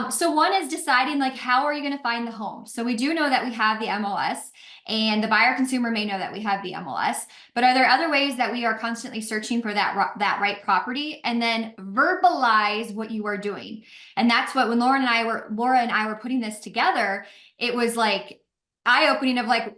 So one is deciding like, how are you going to find the home? So we do know that we have the MLS and the buyer consumer may know that we have the MLS, but are there other ways that we are constantly searching for that right property and then verbalize what you are doing? And that's what when Laura and I were putting this together, it was like eye-opening of like,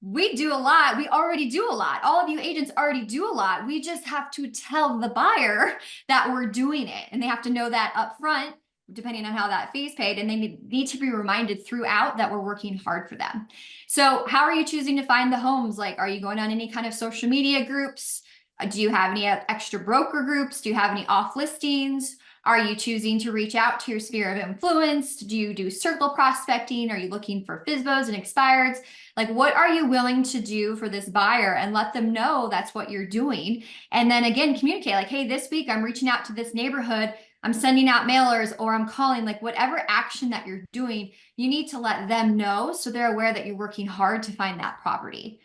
we do a lot. We already do a lot. All of you agents already do a lot. We just have to tell the buyer that we're doing it. And they have to know that up front, depending on how that fee is paid. And they need to be reminded throughout that we're working hard for them. So how are you choosing to find the homes? Like, are you going on any kind of social media groups? Do you have any extra broker groups? Do you have any off listings? Are you choosing to reach out to your sphere of influence? Do you do circle prospecting? Are you looking for FSBOs and expireds? Like, what are you willing to do for this buyer and let them know that's what you're doing? And then again, communicate like, hey, this week I'm reaching out to this neighborhood. I'm sending out mailers or I'm calling, like whatever action that you're doing, you need to let them know so they're aware that you're working hard to find that property.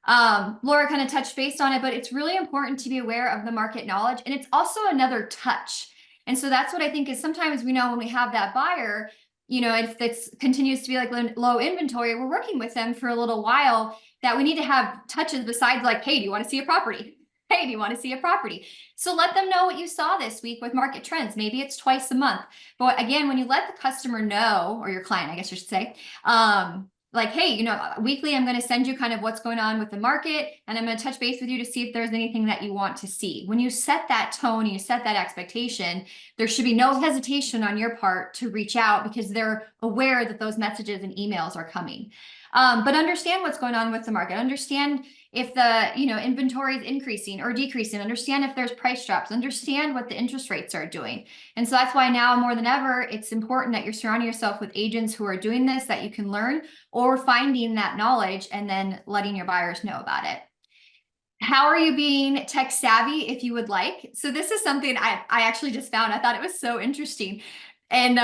Laura kind of touched base on it, but it's really important to be aware of the market knowledge. And it's also another touch. And so that's what I think is sometimes we know when we have that buyer, if it continues to be like low inventory, we're working with them for a little while that we need to have touches besides like, hey, do you want to see a property? Hey, do you want to see a property? So let them know what you saw this week with market trends. Maybe it's twice a month. But again, when you let the customer know, or your client, I guess you should say, like, hey, weekly, I'm going to send you kind of what's going on with the market, and I'm going to touch base with you to see if there's anything that you want to see. When you set that tone, you set that expectation, there should be no hesitation on your part to reach out because they're aware that those messages and emails are coming. But understand what's going on with the market. Understand if the inventory is increasing or decreasing. Understand if there's price drops. Understand what the interest rates are doing. And so that's why now more than ever, it's important that you're surrounding yourself with agents who are doing this that you can learn or finding that knowledge and then letting your buyers know about it. How are you being tech savvy if you would like? So this is something I actually just found. I thought it was so interesting. And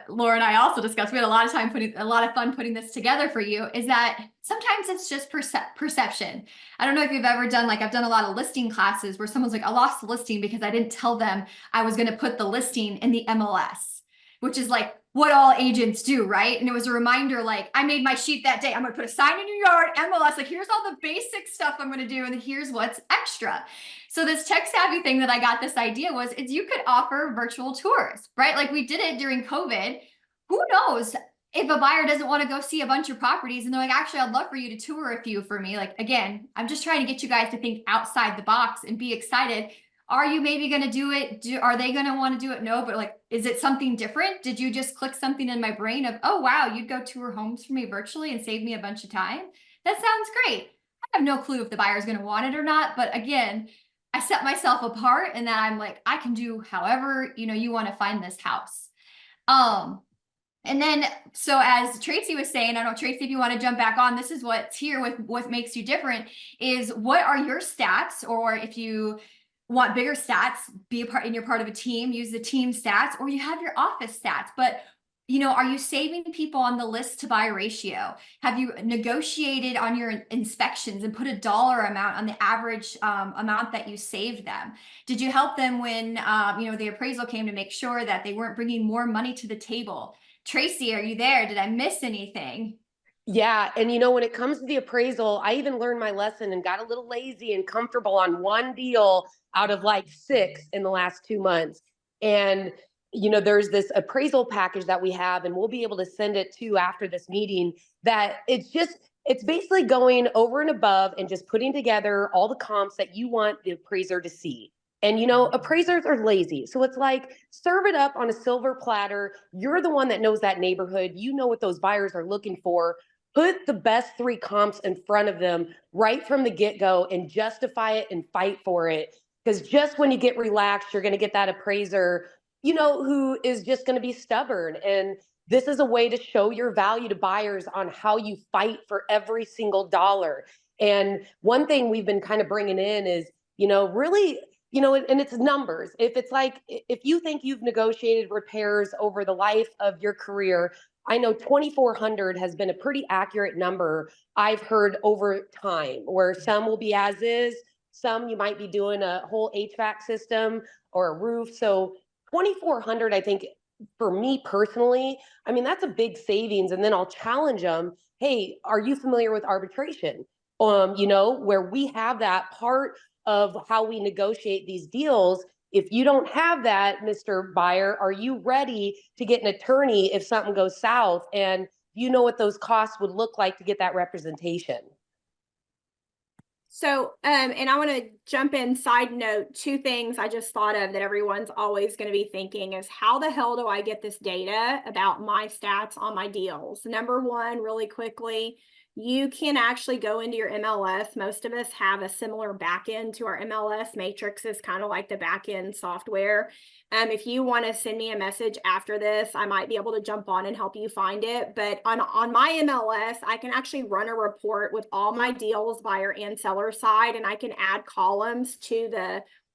Laura and I also discussed, we had a lot of fun putting this together for you, is that sometimes it's just perception. I don't know if you've ever done, like I've done a lot of listing classes where someone's like, I lost the listing because I didn't tell them I was going to put the listing in the MLS, which is like what all agents do, right? And it was a reminder, like I made my sheet that day. I'm going to put a sign in your yard, MLS, like here's all the basic stuff I'm going to do. And here's what's extra. So this tech savvy thing that I got this idea is you could offer virtual tours, right? Like we did it during COVID. Who knows if a buyer doesn't want to go see a bunch of properties and they're like, actually, I'd love for you to tour a few for me. Like, again, I'm just trying to get you guys to think outside the box and be excited. Are you maybe going to do it? Are they going to want to do it? No, but like, is it something different? Did you just click something in my brain of, oh, wow, you'd go tour homes for me virtually and save me a bunch of time? That sounds great. I have no clue if the buyer is going to want it or not. But again, I set myself apart and that I'm like, I can do however, you want to find this house. And then, so as Tracy was saying, I don't know, Tracy, if you want to jump back on, this is what's here with what makes you different is what are your stats, or if you want bigger stats, you're part of a team, use the team stats, or you have your office stats. But are you saving people on the list to buy ratio? Have you negotiated on your inspections and put a dollar amount on the average amount that you saved them? Did you help them when the appraisal came to make sure that they weren't bringing more money to the table? Tracy, are you there? Did I miss anything? Yeah. And when it comes to the appraisal, I even learned my lesson and got a little lazy and comfortable on one deal out of like 6 in the last 2 months. And, there's this appraisal package that we have, and we'll be able to send it to after this meeting, that it's basically going over and above and just putting together all the comps that you want the appraiser to see. And, you know, appraisers are lazy. So it's like, serve it up on a silver platter. You're the one that knows that neighborhood. You know what those buyers are looking for. Put the best three comps in front of them right from the get go and justify it and fight for it. Because just when you get relaxed, you're going to get that appraiser, you know, who is just going to be stubborn. And this is a way to show your value to buyers on how you fight for every single dollar. And one thing we've been kind of bringing in is, you know, really, you know, and it's numbers. If it's like, if you think you've negotiated repairs over the life of your career, I know 2,400 has been a pretty accurate number I've heard over time, where some will be as is, some you might be doing a whole HVAC system or a roof. So 2,400, I think, for me personally, I mean, that's a big savings. And then I'll challenge them, hey, are you familiar with arbitration? You know, where we have that part of how we negotiate these deals. If you don't have that, Mr. Buyer, are you ready to get an attorney if something goes south? And you know what those costs would look like to get that representation. So, and I want to jump in, side note, two things I just thought of that everyone's always going to be thinking is, how the hell do I get this data about my stats on my deals? Number one, really quickly, you can actually go into your MLS. Most of us have a similar backend to our MLS. Matrix is kind of like the backend software. If you want to send me a message after this, I might be able to jump on and help you find it. But on my MLS, I can actually run a report with all my deals, buyer and seller side, and I can add columns to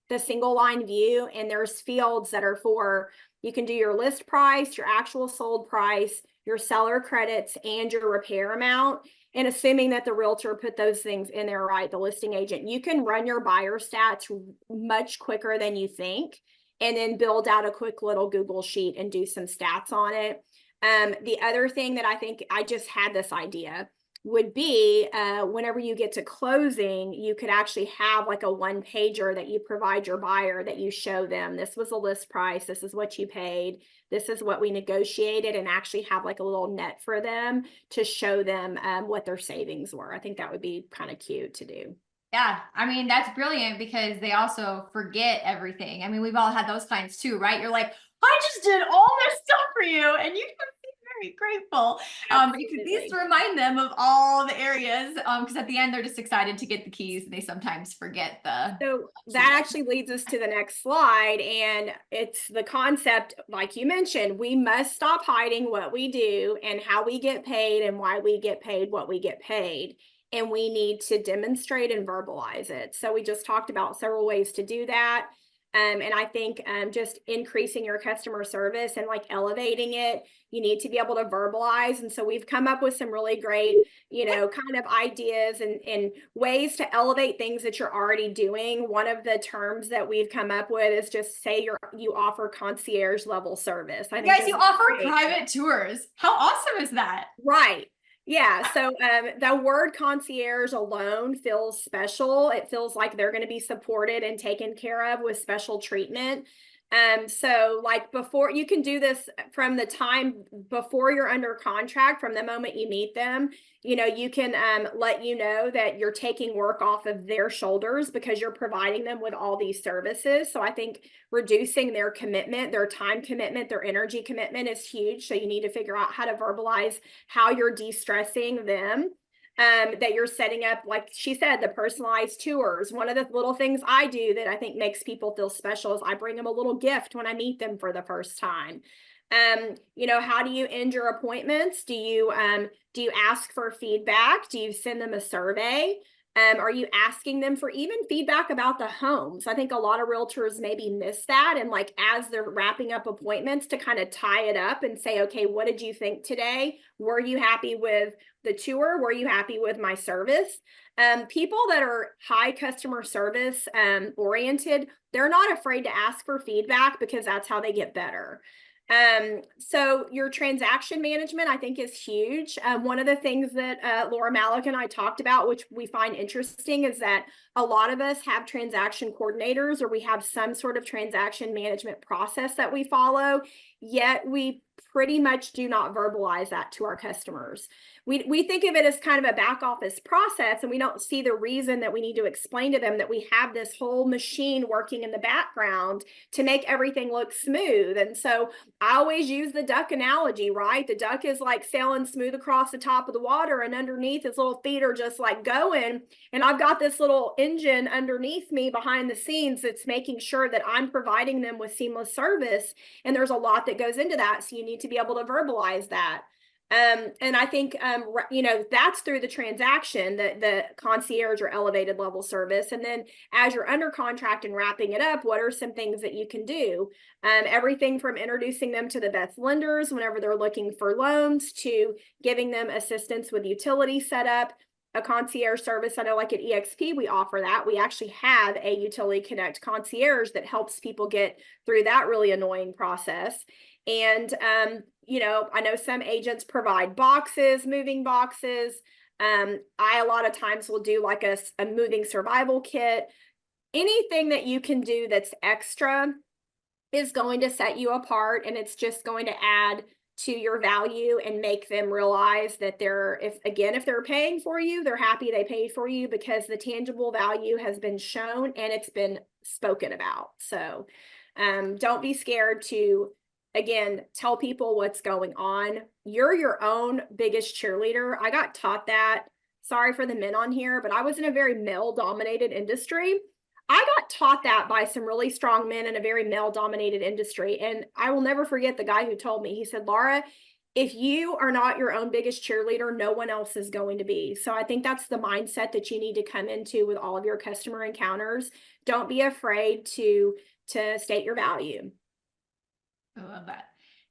the single line view. And there's fields that are for, you can do your list price, your actual sold price, your seller credits, and your repair amount. And assuming that the realtor put those things in there, right, the listing agent, you can run your buyer stats much quicker than you think, and then build out a quick little Google sheet and do some stats on it. The other thing that I think, I just had this idea, would be whenever you get to closing, you could actually have like a one pager that you provide your buyer, that you show them, this was a list price, this is what you paid, this is what we negotiated, and actually have like a little net for them to show them what their savings were. I think that would be kind of cute to do. Yeah, I mean, that's brilliant because they also forget everything. I mean, we've all had those clients too, right? You're like, I just did all this stuff for you, and you can be very grateful. But you can at least remind them of all the areas, because at the end, they're just excited to get the keys, and they sometimes forget the. So that actually leads us to the next slide, and it's the concept, like you mentioned, we must stop hiding what we do and how we get paid and why we get paid what we get paid. And we need to demonstrate and verbalize it. So we just talked about several ways to do that. And I think just increasing your customer service and like elevating it, you need to be able to verbalize. And so we've come up with some really great, you know, kind of ideas and ways to elevate things that you're already doing. One of the terms that we've come up with is just say you offer concierge level service. I think guys, you offer private tours. How awesome is that? Right. Yeah, so the word concierge alone feels special. It feels like they're going to be supported and taken care of with special treatment. So like before, you can do this from the time before you're under contract, from the moment you meet them, you know, you can let you know that you're taking work off of their shoulders because you're providing them with all these services. So I think reducing their commitment, their time commitment, their energy commitment is huge. So you need to figure out how to verbalize how you're de-stressing them. That you're setting up, like she said, the personalized tours. One of the little things I do that I think makes people feel special is I bring them a little gift when I meet them for the first time. You know, how do you end your appointments? Do you ask for feedback? Do you send them a survey? Are you asking them for even feedback about the homes? I think a lot of realtors maybe miss that. And like, as they're wrapping up appointments, to kind of tie it up and say, okay, what did you think today? Were you happy with the tour? Were you happy with my service? People that are high customer service oriented, they're not afraid to ask for feedback because that's how they get better. So your transaction management, I think, is huge. One of the things that Laura, Malec, and I talked about, which we find interesting, is that a lot of us have transaction coordinators, or we have some sort of transaction management process that we follow. yet we pretty much do not verbalize that to our customers. We think of it as kind of a back office process, and we don't see the reason that we need to explain to them that we have this whole machine working in the background to make everything look smooth. And so I always use the duck analogy, right? The duck is like sailing smooth across the top of the water, and underneath his little feet are just like going. And I've got this little engine underneath me behind the scenes that's making sure that I'm providing them with seamless service. And there's a lot that goes into that. So you need to be able to verbalize that. And I think, that's through the transaction, the concierge or elevated level service. And then as you're under contract and wrapping it up, what are some things that you can do? Everything from introducing them to the best lenders whenever they're looking for loans, to giving them assistance with utility setup, a concierge service. I know like at EXP, we offer that. We actually have a Utility Connect concierge that helps people get through that really annoying process. And, I know some agents provide boxes, moving boxes. I, a lot of times will do like a moving survival kit. Anything that you can do that's extra is going to set you apart, and it's just going to add to your value and make them realize that if they're paying for you, they're happy they paid for you, because the tangible value has been shown and it's been spoken about. So don't be scared to, again, tell people what's going on. You're your own biggest cheerleader. I got taught that. Sorry for the men on here, but I was in a very male dominated industry. I got taught that by some really strong men in a very male dominated industry. And I will never forget the guy who told me, he said, Laura, if you are not your own biggest cheerleader, no one else is going to be. So I think that's the mindset that you need to come into with all of your customer encounters. Don't be afraid to state your value. I love that.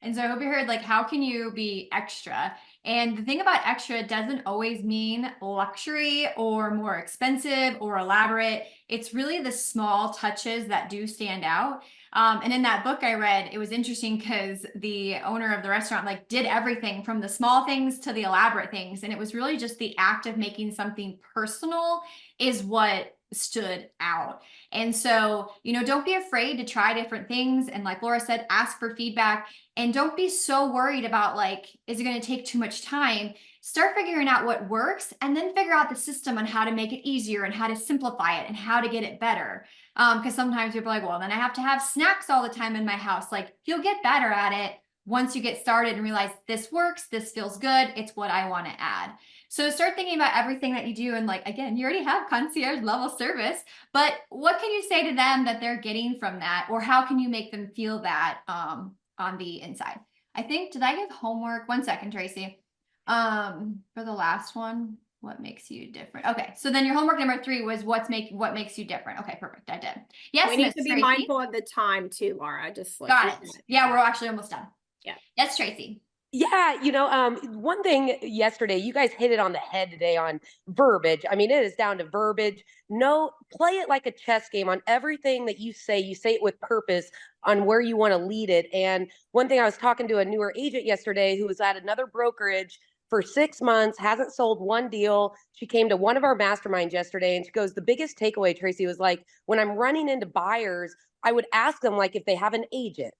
And so I hope you heard, like, how can you be extra? And the thing about extra doesn't always mean luxury or more expensive or elaborate. It's really the small touches that do stand out. And in that book I read, it was interesting because the owner of the restaurant like did everything from the small things to the elaborate things. And it was really just the act of making something personal is what stood out. And so, don't be afraid to try different things. And like Laura said, ask for feedback, and don't be so worried about like, is it going to take too much time? Start figuring out what works, and then figure out the system on how to make it easier and how to simplify it and how to get it better. Because sometimes people are like, well, then I have to have snacks all the time in my house. Like, you'll get better at it once you get started and realize this works, this feels good, it's what I want to add. So start thinking about everything that you do. And like, again, you already have concierge level service, but what can you say to them that they're getting from that? Or how can you make them feel that on the inside? I think, did I give homework? 1 second, Tracy. For the last one, what makes you different? Okay, so then your homework number 3 was what makes you different. Okay, perfect. I did. Yes, we need Miss to be Tracy. mindful of the time too, Laura. Just like got it. Yeah, we're actually almost done. Yeah. Yes, Tracy. Yeah, one thing yesterday, you guys hit it on the head today on verbiage. I mean, it is down to verbiage. No, play it like a chess game on everything that you say it with purpose on where you want to lead it. And one thing, I was talking to a newer agent yesterday who was at another brokerage for 6 months, hasn't sold one deal. She came to one of our masterminds yesterday, and she goes, the biggest takeaway, Tracy, was like, when I'm running into buyers, I would ask them like if they have an agent.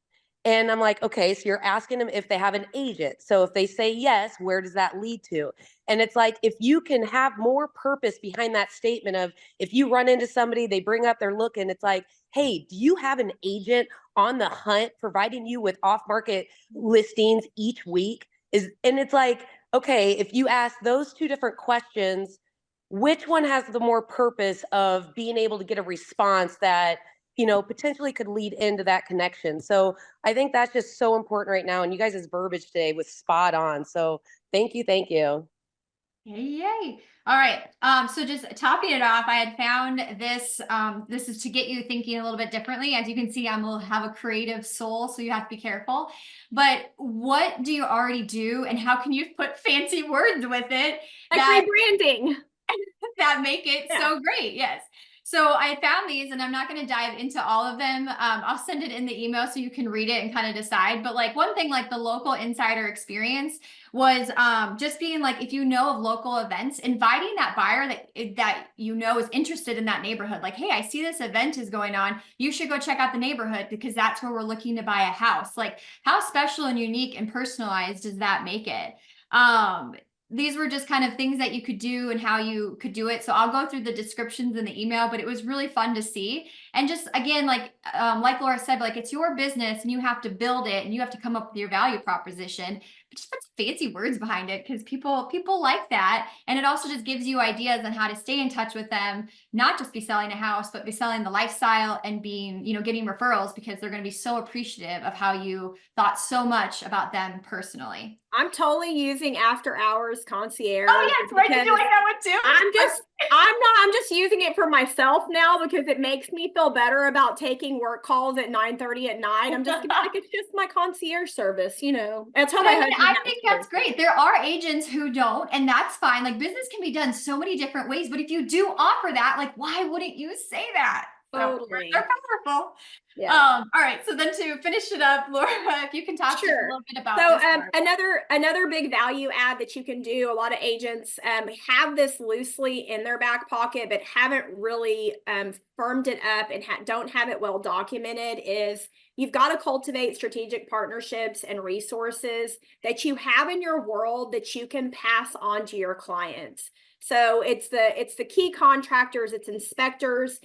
And I'm like, okay, so you're asking them if they have an agent. So if they say yes, where does that lead to? And it's like, if you can have more purpose behind that statement of, if you run into somebody, they bring up their look, and it's like, hey, do you have an agent on the hunt providing you with off-market listings each week? And it's like, okay, if you ask those 2 different questions, which one has the more purpose of being able to get a response that potentially could lead into that connection? So I think that's just so important right now. And you guys' verbiage today was spot on. So thank you. Thank you. Yay. All right. So just topping it off, I had found this. This is to get you thinking a little bit differently. As you can see, have a creative soul, so you have to be careful. But what do you already do, and how can you put fancy words with it like rebranding that make it so great? Yes. So I found these, and I'm not going to dive into all of them. I'll send it in the email so you can read it and kind of decide. But like one thing, like the local insider experience was just being like, if you know of local events, inviting that buyer that you know is interested in that neighborhood. Like, hey, I see this event is going on. You should go check out the neighborhood because that's where we're looking to buy a house. Like, how special and unique and personalized does that make it? These were just kind of things that you could do and how you could do it. So I'll go through the descriptions in the email, but it was really fun to see. And just again, like Laura said, like it's your business and you have to build it and you have to come up with your value proposition. But just put some fancy words behind it because people like that. And it also just gives you ideas on how to stay in touch with them, not just be selling a house, but be selling the lifestyle and being, getting referrals because they're going to be so appreciative of how you thought so much about them personally. I'm totally using after hours concierge. Oh yes, we're doing that one too. I'm just using it for myself now because it makes me feel better about taking work calls at 9:30 at night. I'm just like, it's just my concierge service, That's how I think that's great. There are agents who don't, and that's fine. Like business can be done so many different ways, but if you do offer that, like why wouldn't you say that? Totally. They're powerful. Yeah. All right. So then to finish it up, Laura, if you can talk to us a little bit about so this another big value add that you can do, a lot of agents have this loosely in their back pocket, but haven't really firmed it up and don't have it well documented, is you've got to cultivate strategic partnerships and resources that you have in your world that you can pass on to your clients. So it's the key contractors, it's inspectors,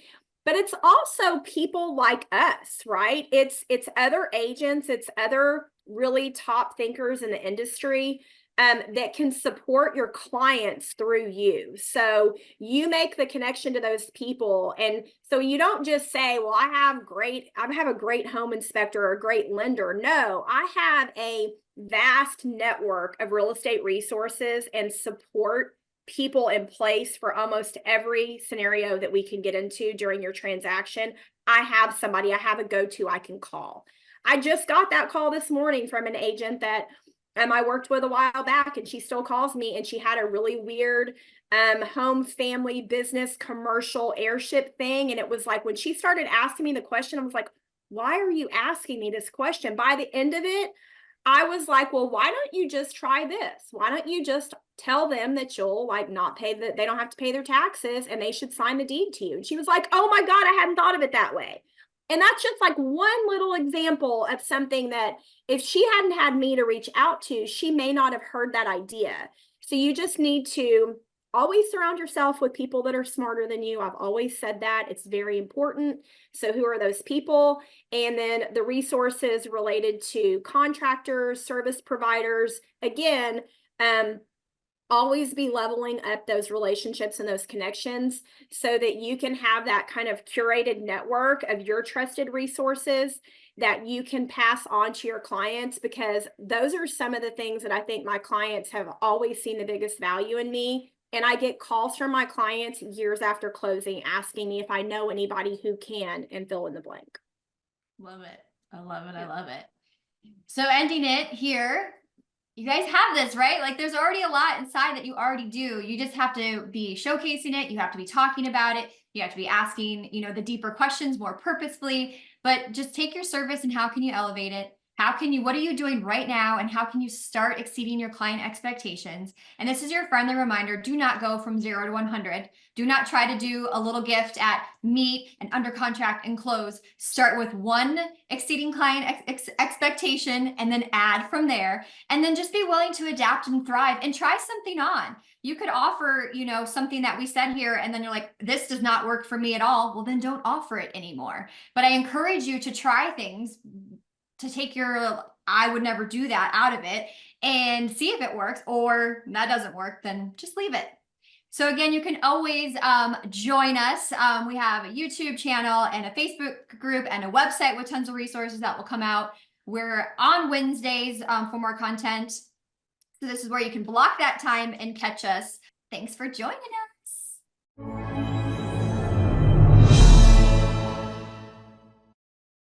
but it's also people like us, right? It's other agents, it's other really top thinkers in the industry that can support your clients through you. So you make the connection to those people. And so you don't just say, well, I have a great home inspector or a great lender. No, I have a vast network of real estate resources and support people in place for almost every scenario that we can get into during your transaction. I have a go-to I can call. I just got that call this morning from an agent that I worked with a while back, and she still calls me, and she had a really weird home, family, business, commercial airship thing. And it was like, when she started asking me the question, I was like, why are you asking me this question? By the end of it, I was like, well, why don't you just try this? Why don't you just tell them that you'll not pay they don't have to pay their taxes and they should sign the deed to you? And she was like, oh my God, I hadn't thought of it that way. And that's just like one little example of something that if she hadn't had me to reach out to, she may not have heard that idea. So you just need to always surround yourself with people that are smarter than you. I've always said that. It's very important. So who are those people? And then the resources related to contractors, service providers, again, always be leveling up those relationships and those connections so that you can have that kind of curated network of your trusted resources that you can pass on to your clients, because those are some of the things that I think my clients have always seen the biggest value in me. And I get calls from my clients years after closing asking me if I know anybody who can, and fill in the blank. Love it. I love it. I love it. So ending it here, you guys have this, right? Like there's already a lot inside that you already do. You just have to be showcasing it. You have to be talking about it. You have to be asking, the deeper questions more purposefully, but just take your service and how can you elevate it? What are you doing right now? And how can you start exceeding your client expectations? And this is your friendly reminder. Do not go from 0 to 100. Do not try to do a little gift at meet and under contract and close. Start with one exceeding client expectation and then add from there. And then just be willing to adapt and thrive and try something on. You could offer, something that we said here, and then you're like, this does not work for me at all. Well, then don't offer it anymore. But I encourage you to try things, to take your I would never do that out of it and see if it works, or that doesn't work, then just leave it. So again, you can always join us. We have a YouTube channel and a Facebook group and a website with tons of resources that will come out. We're on Wednesdays for more content. So this is where you can block that time and catch us. Thanks for joining us.